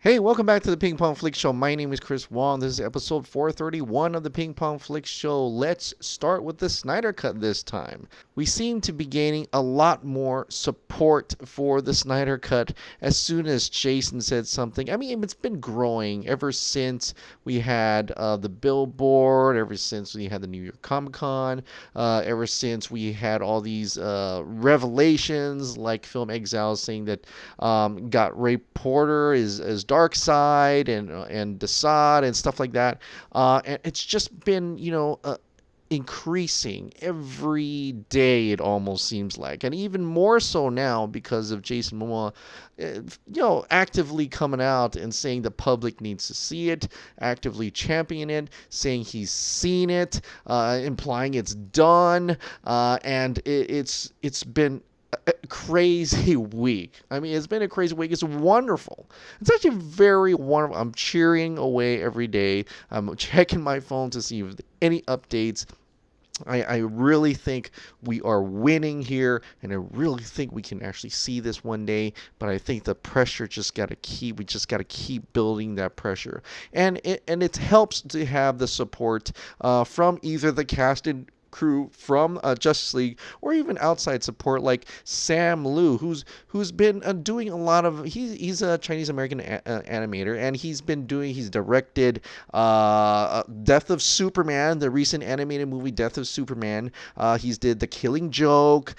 Hey, welcome back to the Ping Pong Flix Show. My name is Chris Wong. This is episode 431 of the Ping Pong Flix Show. Let's start with the Snyder Cut this time. We seem to be gaining a lot more support for the Snyder Cut as soon as Jason said something. I mean, it's been growing ever since we had the billboard, ever since we had the New York Comic Con, ever since we had all these revelations like Film Exiles saying that got Ray Porter is Dark Side and Desaad and stuff like that. And it's just been, increasing every day, it almost seems like, and even more so now because of Jason Momoa actively coming out and saying the public needs to see it, actively championing it, saying he's seen it, implying it's done, and it's been a crazy week. I mean, it's been a crazy week. It's wonderful. It's actually very wonderful. I'm cheering away every day. I'm checking my phone to see if any updates. I really think we are winning here, and I really think we can actually see this one day. But I think the pressure we just got to keep building that pressure, and it helps to have the support from either the cast and crew from Justice League or even outside support like Sam Liu, who's been doing a lot of he's a Chinese American animator, and he's directed Death of Superman, the recent animated movie Death of Superman. He's did The Killing Joke.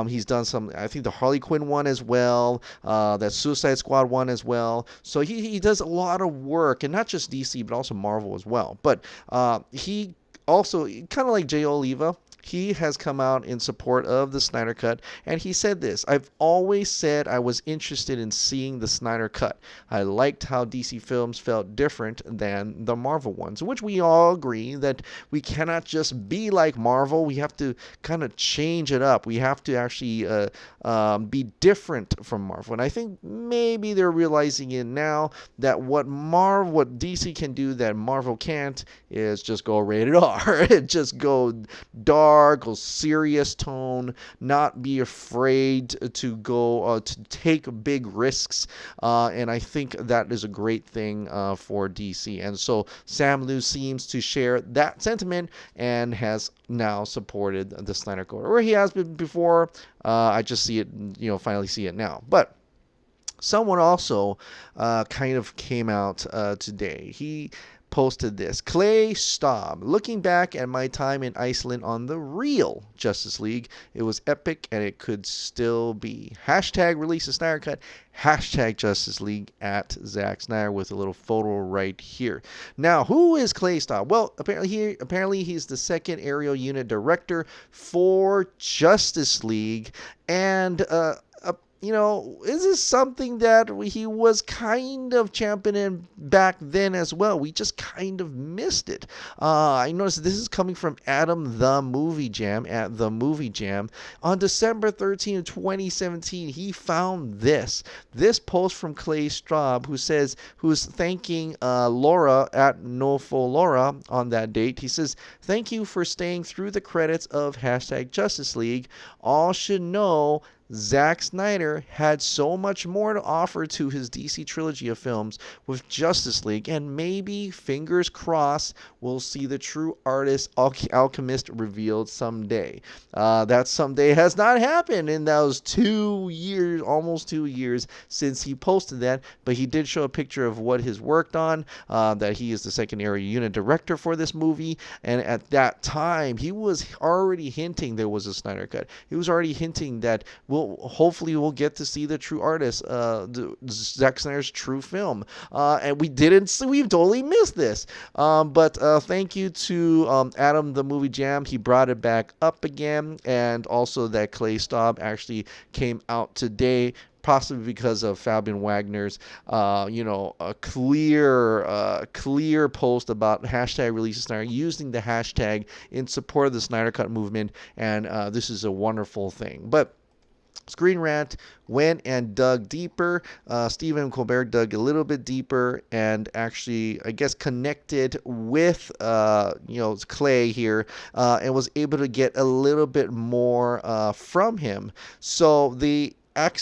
He's done some, I think, the Harley Quinn one as well, that Suicide Squad one as well. So he does a lot of work, and not just DC but also Marvel as well. But he also, kind of like Jay Oliva, he has come out in support of the Snyder Cut, and he said this: I've always said I was interested in seeing the Snyder Cut. I liked how DC films felt different than the Marvel ones, which we all agree that we cannot just be like Marvel. We have to kind of change it up. We have to actually be different from Marvel. And I think maybe they're realizing it now that what DC can do that Marvel can't is just go rated R. Just go dark, or serious tone, not be afraid to go to take big risks, and I think that is a great thing for DC. And so Sam Liu seems to share that sentiment and has now supported the Snyder Cut, or he has been before. I just see it, finally see it now. But someone also kind of came out today. He posted this: Clay Staub, looking back at my time in Iceland on the real Justice League, it was epic and it could still be. Hashtag release a Snyder Cut. Hashtag Justice League at Zack Snyder, with a little photo right here. Now, who is Clay Staub? Well, apparently he's the second aerial unit director for Justice League, and is this something that he was kind of championing back then as well? We just kind of missed it. I noticed this is coming from Adam the Movie Jam at The Movie Jam. On December 13th, 2017, he found this post from Clay Straub, who's thanking Laura at Nofo Laura on that date. He says, "Thank you for staying through the credits of hashtag Justice League. All should know Zack Snyder had so much more to offer to his DC trilogy of films with Justice League, and maybe, fingers crossed, we'll see the true artist alchemist revealed someday." That someday has not happened in those 2 years, almost 2 years since he posted that, but he did show a picture of what he's worked on, that he is the second area unit director for this movie, and at that time, he was already hinting there was a Snyder Cut. He was already hinting that hopefully we'll get to see the true artist, Zack Snyder's true film, and we totally missed this. But thank you to Adam the Movie Jam. He brought it back up again, and also that Clay Staub actually came out today, possibly because of Fabian Wagner's, a clear post about hashtag release of Snyder, using the hashtag in support of the Snyder Cut movement, and this is a wonderful thing. But Screen Rant went and dug deeper. Stephen Colbert dug a little bit deeper and actually, I guess, connected with Clay here, and was able to get a little bit more from him. So the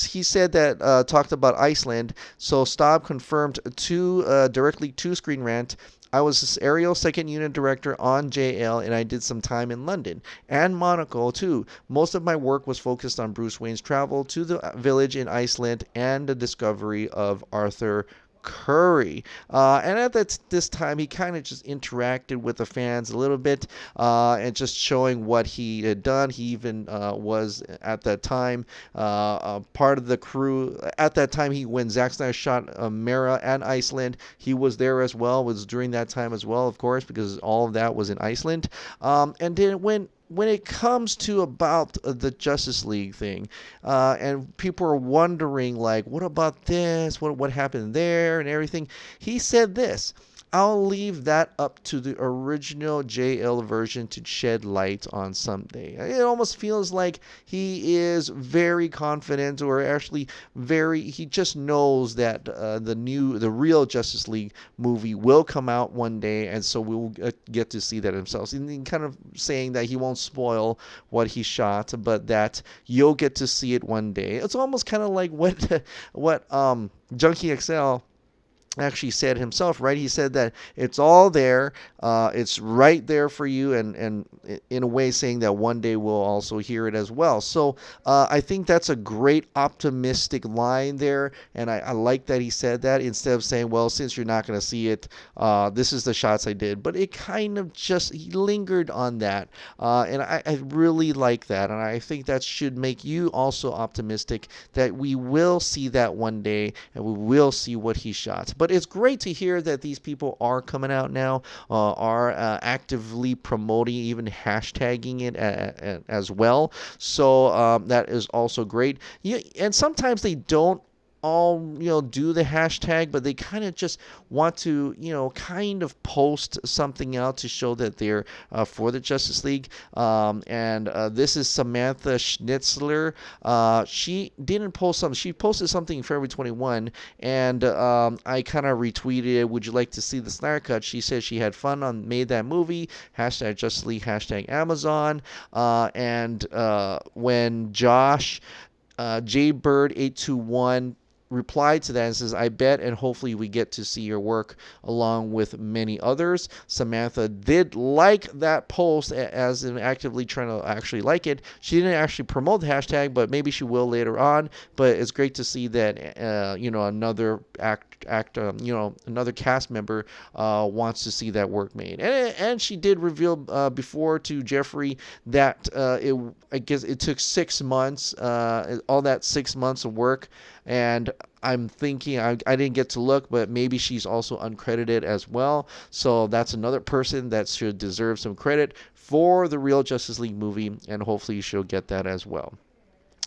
he said that talked about Iceland. So Staub confirmed directly to Screen Rant. I was Ariel second unit director on JL, and I did some time in London and Monaco too. Most of my work was focused on Bruce Wayne's travel to the village in Iceland and the discovery of Arthur Curry. And at this time, he kind of just interacted with the fans a little bit and just showing what he had done. He even was at that time part of the crew. At that time, when Zack Snyder shot Mara and Iceland, he was there as well. Was during that time as well, of course, because all of that was in Iceland. And then when it comes to about the Justice League thing, and people are wondering like, what about this? What happened there and everything? He said this. I'll leave that up to the original JL version to shed light on someday. It almost feels like he is very confident, or actually he just knows that the real Justice League movie will come out one day, and so we'll get to see that himself. And kind of saying that he won't spoil what he shot, but that you'll get to see it one day. It's almost kind of like what Junkie XL actually said himself, right? He said that it's all there, it's right there for you, and in a way saying that one day we'll also hear it as well. So I think that's a great optimistic line there, and I like that he said that instead of saying, well, since you're not going to see it, this is the shots I did. But it kind of just, he lingered on that, and I really like that, and I think that should make you also optimistic that we will see that one day, and we will see what he shot. But it's great to hear that these people are coming out now, are actively promoting, even hashtagging it as well. So that is also great. And sometimes they don't all do the hashtag, but they kind of just want to kind of post something out to show that they're for the Justice League. And this is Samantha Schnitzler. She didn't post something. She posted something in February 21, and I kind of retweeted it. Would you like to see the Snyder Cut? She said she had fun on made that movie. Hashtag Justice League. Hashtag Amazon. And when Josh JBird821 replied to that and says, I bet and hopefully we get to see your work along with many others. Samantha did like that post, as in actively trying to actually like it. She didn't actually promote the hashtag, but maybe she will later on. But it's great to see that another another cast member wants to see that work made. And she did reveal before to Jeffrey that I guess it took 6 months, all that 6 months of work. And I'm thinking, I didn't get to look, but maybe she's also uncredited as well. So that's another person that should deserve some credit for the real Justice League movie, and hopefully she'll get that as well.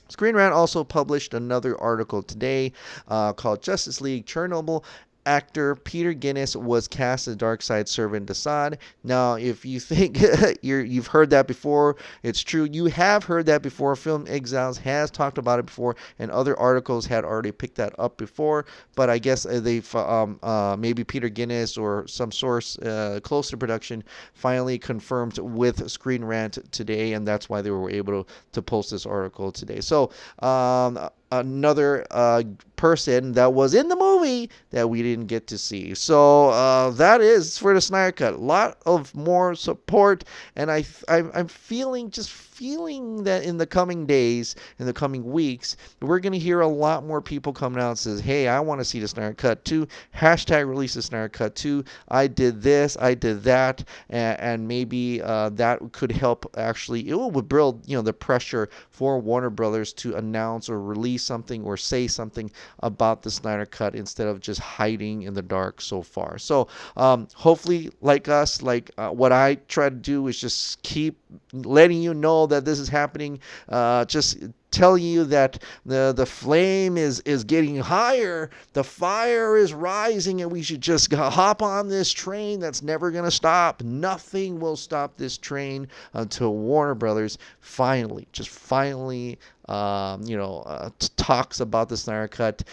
Screen Rant also published another article today called Justice League Chernobyl. Actor Peter Guinness was cast as Darkseid servant Assad. Now, if you think you've heard that before, it's true. You have heard that before. Film Exiles has talked about it before, and other articles had already picked that up before. But I guess they've maybe Peter Guinness or some source close to production finally confirmed with Screen Rant today, and that's why they were able to post this article today. So another person that was in the movie that we didn't get to see. So that is for the Snyder Cut. A lot of more support, and I'm feeling that in the coming days, in the coming weeks, we're going to hear a lot more people coming out and says, hey, I want to see the Snyder Cut too. Hashtag release the Snyder Cut too. I did this, I did that, and maybe that could help actually, it would build, the pressure for Warner Brothers to announce or release something or say something about the Snyder Cut instead of just hiding in the dark so far. So hopefully, like us, what I try to do is just keep letting you know that this is happening. Just tell you that the flame is getting higher, the fire is rising, and we should just hop on this train that's never going to stop. Nothing will stop this train until Warner Brothers finally talks about the Snyder Cut,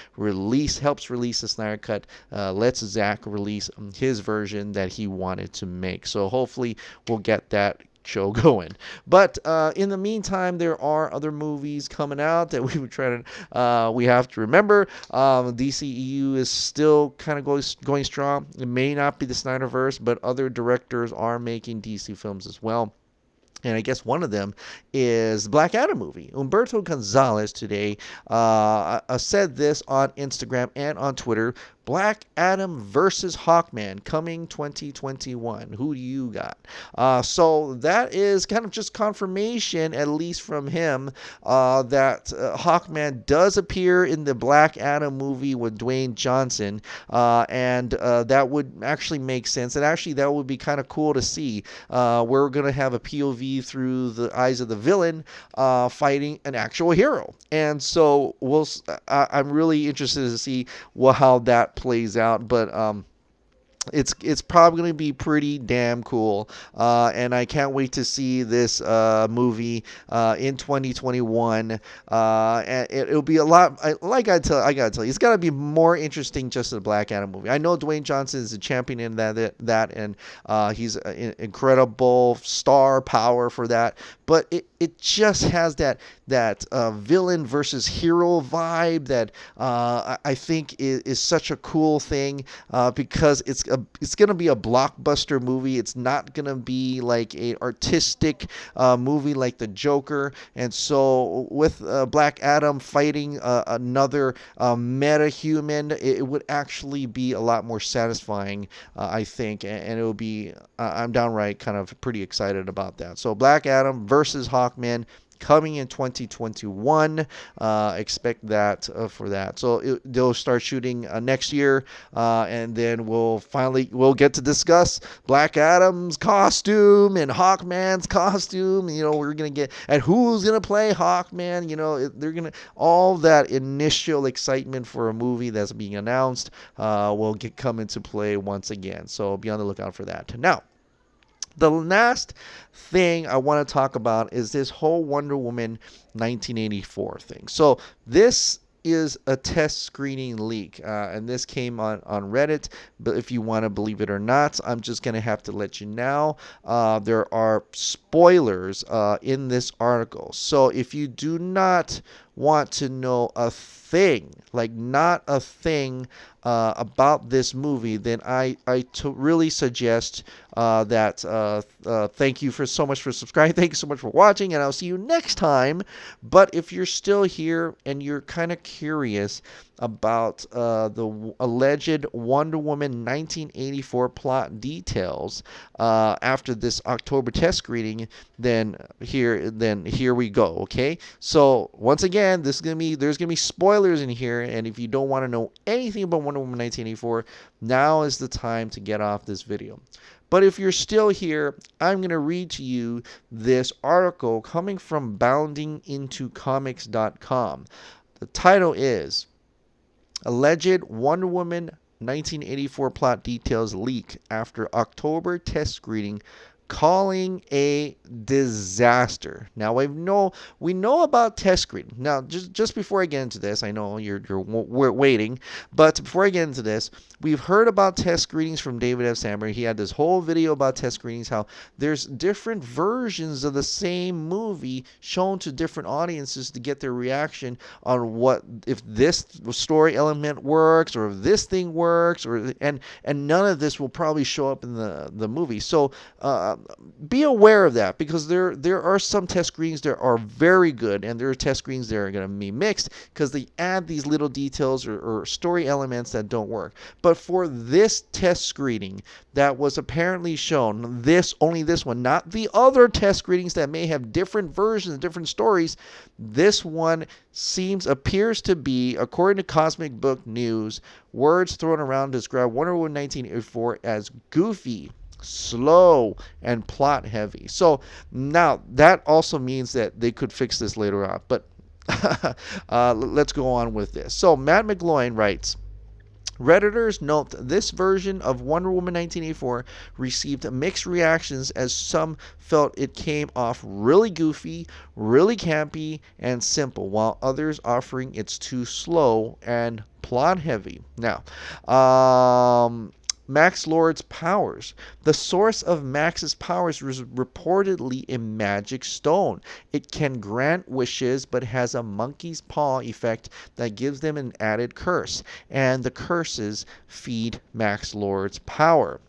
helps release the Snyder Cut, lets Zack release his version that he wanted to make. So hopefully we'll get that show going. But in the meantime, there are other movies coming out that we would try to. We have to remember. DCEU is still kind of going strong. It may not be the Snyderverse, but other directors are making DC films as well. And I guess one of them is the Black Adam movie. Humberto Gonzalez today said this on Instagram and on Twitter. Black Adam versus Hawkman coming 2021. Who do you got? So that is kind of just confirmation, at least from him, that Hawkman does appear in the Black Adam movie with Dwayne Johnson. And that would actually make sense. And actually, that would be kind of cool to see. We're going to have a POV through the eyes of the villain fighting an actual hero. And so I'm really interested to see how that plays out, but it's probably going to be pretty damn cool, and I can't wait to see this movie in 2021. And it'll be a lot. I gotta tell you, it's got to be more interesting just the Black Adam movie. I know Dwayne Johnson is a champion in that, and he's an incredible star power for that. But it just has that villain versus hero vibe that I think is such a cool thing, because it's going to be a blockbuster movie. It's not going to be like a artistic movie like the Joker. And so with Black Adam fighting another meta-human, it would actually be a lot more satisfying, I think. And it will be, I'm downright kind of pretty excited about that. So Black Adam versus Hawkman coming in 2021. Expect that for that. So they'll start shooting next year, and then we'll get to discuss Black Adam's costume and Hawkman's costume. We're gonna get and who's gonna play Hawkman. They're gonna all that initial excitement for a movie that's being announced will come into play once again. So be on the lookout for that. Now, the last thing I want to talk about is this whole Wonder Woman 1984 thing. So this is a test screening leak, and this came on Reddit, but if you want to believe it or not, I'm just going to have to let you know there are spoilers in this article. So if you do not want to know a thing, like not a thing about this movie, then I really suggest that thank you so much for subscribing. Thank you so much for watching, and I'll see you next time. But if you're still here and you're kind of curious about the alleged Wonder Woman 1984 plot details after this October test screening, then here we go. Okay, so once again, there's gonna be spoilers in here, and if you don't want to know anything about Wonder Woman 1984, now is the time to get off this video. But if you're still here, I'm going to read to you this article coming from boundingintocomics.com. The title is Alleged Wonder Woman 1984 Plot Details Leak After October Test Screening, Calling a Disaster. Now we know about test screening. Now just before I get into this, I know we're waiting, but before I get into this, we've heard about test screenings from David F. Sandberg. He had this whole video about test screenings, how there's different versions of the same movie shown to different audiences to get their reaction on what if this story element works or if this thing works, and none of this will probably show up in the movie. So be aware of that, because there are some test screenings that are very good, and there are test screenings that are going to be mixed because they add these little details or story elements that don't work. But for this test screening that was apparently shown, only this one, not the other test screenings that may have different versions, different stories, this one appears to be, according to Cosmic Book News, words thrown around to describe Wonder Woman 1984 as goofy, slow, and plot heavy. So now that also means that they could fix this later on, but let's go on with this. So Matt McGloin writes, Redditors note this version of Wonder Woman 1984 received mixed reactions, as some felt it came off really goofy, really campy, and simple, while others offering it's too slow and plot heavy. Now, Max Lord's powers. The source of Max's powers was reportedly a magic stone. It can grant wishes but has a monkey's paw effect that gives them an added curse, and the curses feed Max Lord's power.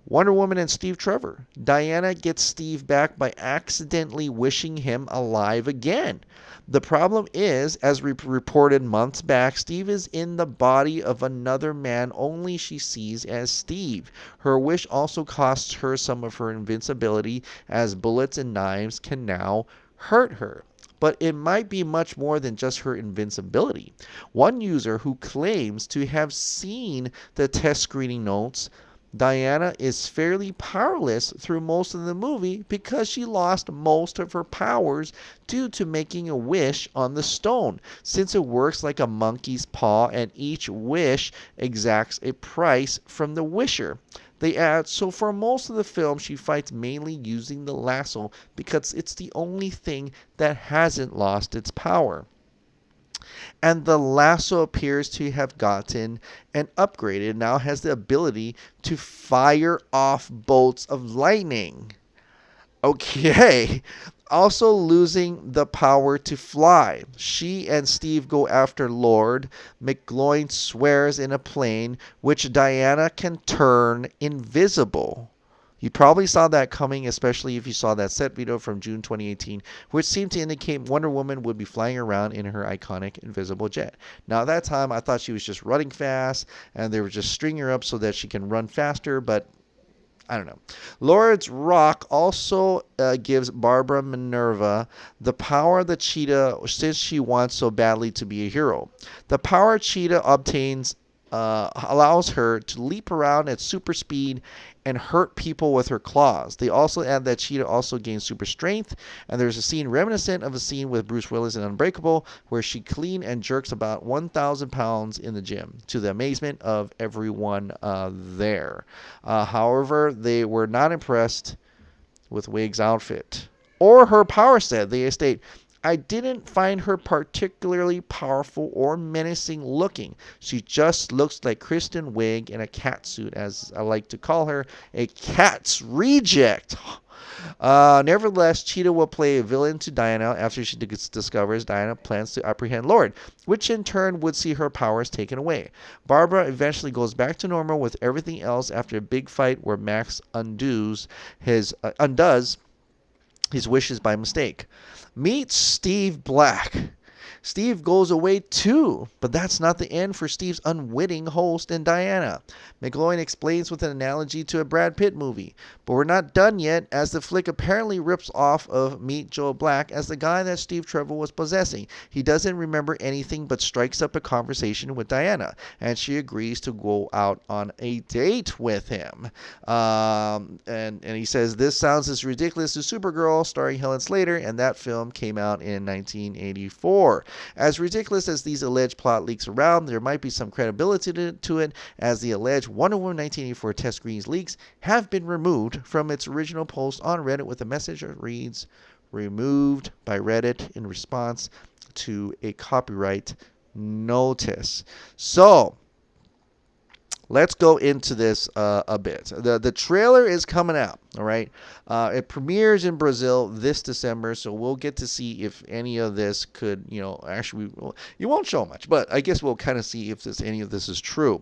Wonder Woman and Steve Trevor. Diana gets Steve back by accidentally wishing him alive again. The problem is, as reported months back, Steve is in the body of another man only she sees as Steve. Her wish also costs her some of her invincibility, as bullets and knives can now hurt her. But it might be much more than just her invincibility. One user who claims to have seen the test screening notes, Diana is fairly powerless through most of the movie because she lost most of her powers due to making a wish on the stone, since it works like a monkey's paw and each wish exacts a price from the wisher. They add, so for most of the film she fights mainly using the lasso because it's the only thing that hasn't lost its power. And the lasso appears to have gotten an upgrade. It now has the ability to fire off bolts of lightning. Okay. Also losing the power to fly. She and Steve go after Lord. McGloin swears in a plane, which Diana can turn invisible. You probably saw that coming, especially if you saw that set video from June 2018, which seemed to indicate Wonder Woman would be flying around in her iconic invisible jet. Now, at that time, I thought she was just running fast, and they were just stringing her up so that she can run faster, but I don't know. Lord's Rock also gives Barbara Minerva the power the cheetah, since she wants so badly to be a hero. The power cheetah obtains allows her to leap around at super speed and hurt people with her claws. They also add that Cheetah also gains super strength, and there's a scene reminiscent of a scene with Bruce Willis in Unbreakable where she clean and jerks about 1,000 pounds in the gym, to the amazement of everyone there. However, they were not impressed with Wig's outfit or her power set. They state, I didn't find her particularly powerful or menacing looking. She just looks like Kristen Wiig in a cat suit, as I like to call her, a cat's reject. Nevertheless, Cheetah will play a villain to Diana after she discovers Diana plans to apprehend Lord, which in turn would see her powers taken away. Barbara eventually goes back to normal with everything else after a big fight where Max undoes his wishes by mistake. Meet Steve Black. Steve goes away too, but that's not the end for Steve's unwitting host and Diana. McGloin explains with an analogy to a Brad Pitt movie. But we're not done yet, as the flick apparently rips off of Meet Joe Black as the guy that Steve Trevor was possessing. He doesn't remember anything but strikes up a conversation with Diana, and she agrees to go out on a date with him. And he says, this sounds as ridiculous as Supergirl, starring Helen Slater, and that film came out in 1984. As ridiculous as these alleged plot leaks around, there might be some credibility to it, as the alleged Wonder Woman 1984 test screens leaks have been removed from its original post on Reddit with a message that reads, removed by Reddit in response to a copyright notice. So, let's go into this a bit. The trailer is coming out, all right? It premieres in Brazil this December, so we'll get to see if any of this could, actually, you won't show much, but I guess we'll kind of see if any of this is true.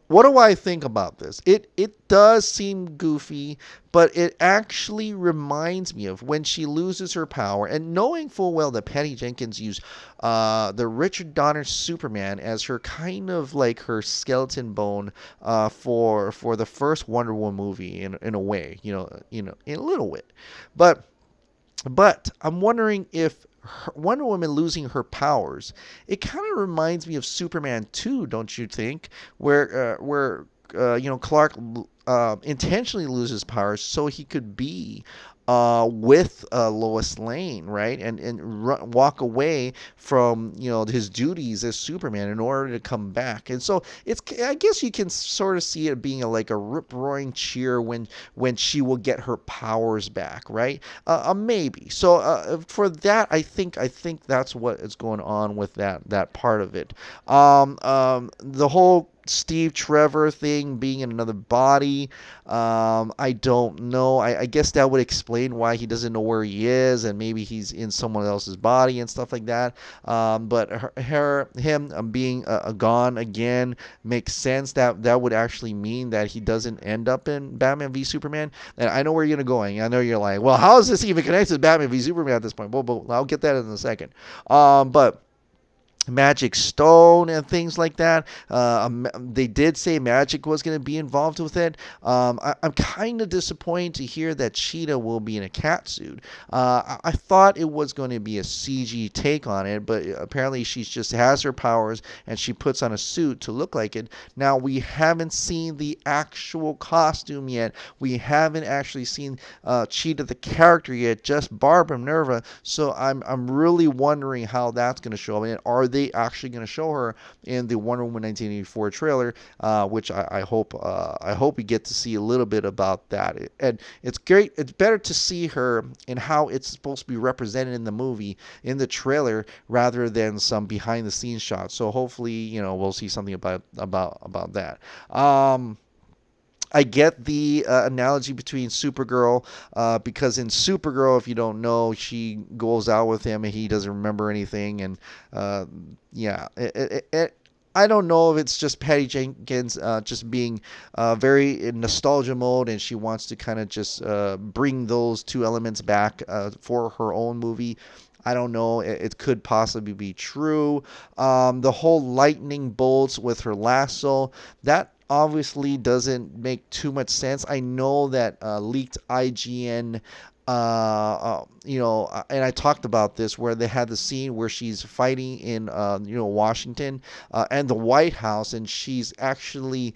What do I think about this? It does seem goofy, but it actually reminds me of when she loses her power, and knowing full well that Patty Jenkins used the Richard Donner Superman as her kind of like her skeleton bone for the first Wonder Woman movie in a way, in a little bit, but I'm wondering if Wonder Woman losing her powers, it kind of reminds me of Superman 2, don't you think? Where Clark intentionally loses powers so he could be with Lois Lane, right, and walk away from his duties as Superman in order to come back. And so I guess you can sort of see it being like a rip-roaring cheer when she will get her powers back, right? Maybe. So for that, I think that's what is going on with that part of it. The whole Steve Trevor thing being in another body, I don't know. I guess that would explain why he doesn't know where he is, and maybe he's in someone else's body and stuff like that. But him being gone again makes sense. That would actually mean that he doesn't end up in Batman v Superman. And I know where you're going. I know you're like, well, how is this even connected to Batman v Superman at this point? Well, I'll get that in a second. But Magic Stone and things like that. They did say Magic was going to be involved with it. I'm kind of disappointed to hear that Cheetah will be in a cat suit. I thought it was going to be a CG take on it, but apparently she just has her powers and she puts on a suit to look like it. Now, we haven't seen the actual costume yet. We haven't actually seen Cheetah the character yet, just Barbara Minerva. So I'm really wondering how that's going to show up. And are they actually going to show her in the Wonder Woman 1984 trailer, which I hope we get to see a little bit about that. And it's great. It's better to see her in how it's supposed to be represented in the movie, in the trailer, rather than some behind the scenes shots. So hopefully, we'll see something about that. I get the analogy between Supergirl, because in Supergirl, if you don't know, she goes out with him and he doesn't remember anything. And yeah, I don't know if it's just Patty Jenkins just being very in nostalgia mode, and she wants to kind of just bring those two elements back for her own movie. I don't know. It could possibly be true. The whole lightning bolts with her lasso, that obviously doesn't make too much sense. I know that leaked IGN, and I talked about this, where they had the scene where she's fighting in, Washington and the White House, and she's actually,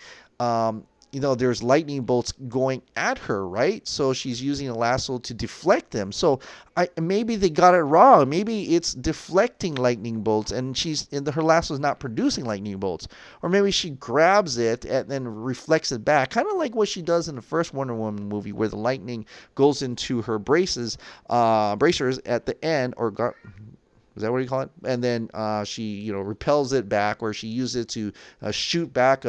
there's lightning bolts going at her, right? So she's using a lasso to deflect them. So maybe they got it wrong. Maybe it's deflecting lightning bolts, and her lasso is not producing lightning bolts. Or maybe she grabs it and then reflects it back, kind of like what she does in the first Wonder Woman movie, where the lightning goes into her bracers at the end, is that what you call it? And then she, repels it back, or she uses it to shoot back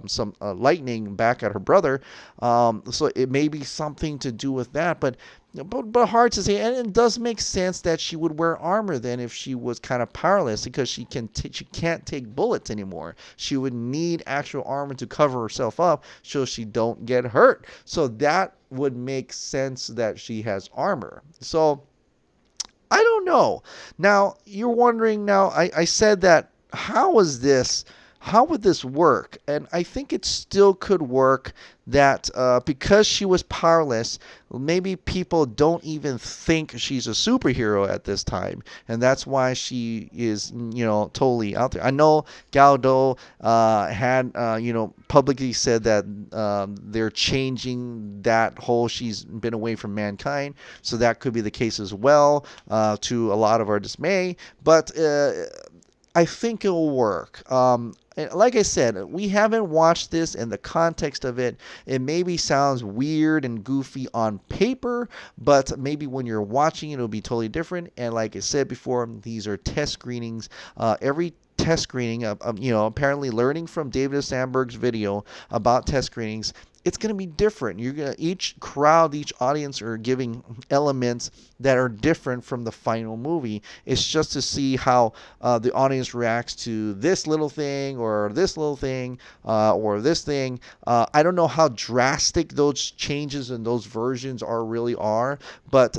some lightning back at her brother. So it may be something to do with that, but hard to say. And it does make sense that she would wear armor then if she was kind of powerless, because she can't take bullets anymore. She would need actual armor to cover herself up so she don't get hurt. So that would make sense that she has armor. So I don't know. Now, you're wondering, I said that, how would this work? And I think it still could work, that because she was powerless, maybe people don't even think she's a superhero at this time. And that's why she is, totally out there. I know Gal Gadot had, publicly said that they're changing that whole, she's been away from mankind. So that could be the case as well, to a lot of our dismay. But I think it'll work. Like I said, we haven't watched this in the context of it. It maybe sounds weird and goofy on paper, but maybe when you're watching it, it'll be totally different. And like I said before, these are test screenings. Every test screening, apparently learning from David Sandberg's video about test screenings, it's going to be different. Each crowd, each audience are giving elements that are different from the final movie. It's just to see how the audience reacts to this little thing, or this little thing, or this thing. I don't know how drastic those changes and those versions really are, but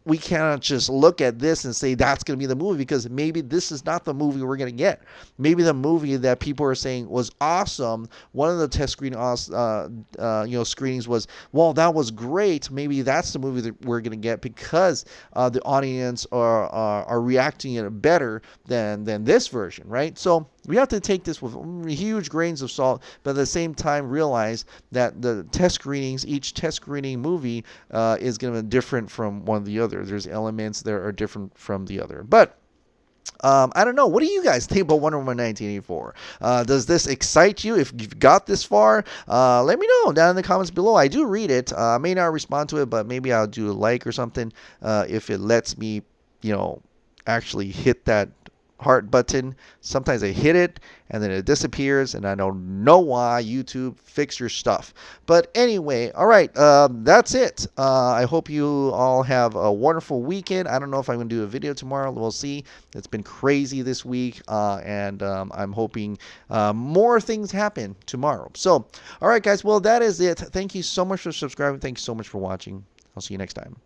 we cannot just look at this and say that's going to be the movie, because maybe this is not the movie we're going to get. Maybe the movie that people are saying was awesome, one of the test screenings was, well, that was great. Maybe that's the movie that we're going to get, because the audience are reacting it better than this version, right? So we have to take this with huge grains of salt, but at the same time realize that the test screenings, each test screening movie is going to be different from one or the other. There's elements that are different from the other. But I don't know. What do you guys think about Wonder Woman 1984? Does this excite you? If you've got this far, let me know down in the comments below. I do read it. I may not respond to it, but maybe I'll do a like or something if it lets me, actually hit that heart button. Sometimes I hit it and then it disappears, and I don't know why. YouTube, fix your stuff. But anyway, all right, that's it. I hope you all have a wonderful weekend. I don't know if I'm going to do a video tomorrow. We'll see. It's been crazy this week, and I'm hoping more things happen tomorrow. So, all right, guys, well, that is it. Thank you so much for subscribing. Thank you so much for watching. I'll see you next time.